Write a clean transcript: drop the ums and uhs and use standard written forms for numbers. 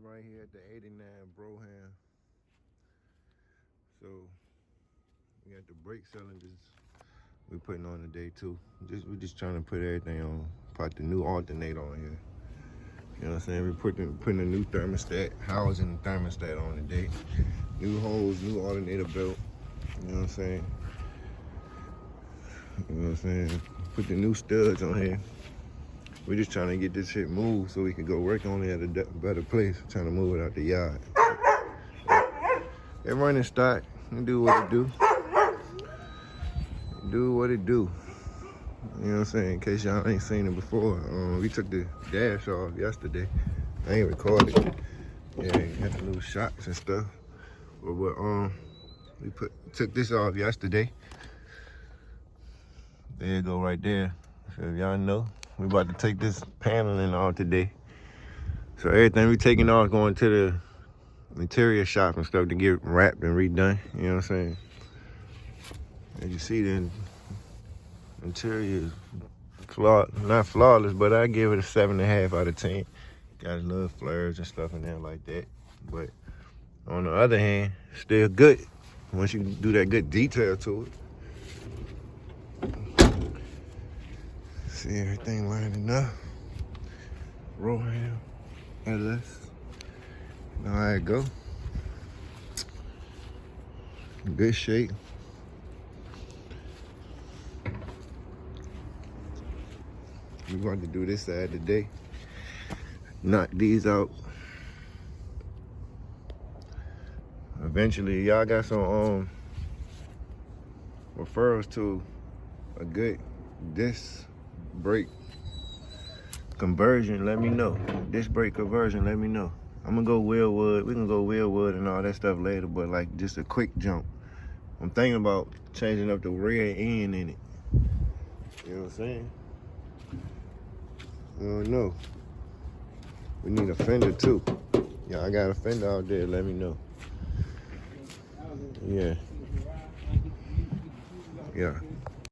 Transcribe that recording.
right here at the 89 Brougham. So we got the brake cylinders we're putting on today too. We're just trying to put everything on. Put the new alternator on here. You know what I'm saying? We're putting a new thermostat, housing the thermostat on today. New hose, new alternator belt. You know what I'm saying? You know what I'm saying? Put the new studs on here. We're just trying to get this shit moved so we can go work on it at a better place. Trying to move it out the yard. It running start. It do what it do. Do what it do. You know what I'm saying? In case y'all ain't seen it before. We took the dash off yesterday. I ain't recorded. Yeah, got the new shocks and stuff. But we took this off yesterday. There you go right there. So if y'all know, we about to take this paneling off today. So everything we taking off going to the interior shop and stuff to get wrapped and redone. You know what I'm saying? As you see, the interior is not flawless, but I give it a 7.5 out of 10. Got little flares and stuff in there like that. But on the other hand, still good once you do that good detail to it. See everything lining up. Brougham LS. Know how it go. Good shape. We about to do this side today. Knock these out. Eventually, y'all got some referrals to a good disc brake conversion. Let me know. Disc brake conversion. Let me know. I'm gonna go Wheelwood. We can go Wheelwood and all that stuff later, but like just a quick jump. I'm thinking about changing up the rear end in it. You know what I'm saying? I don't know. We need a fender too. Yeah, I got a fender out there. Let me know. Yeah. Yeah.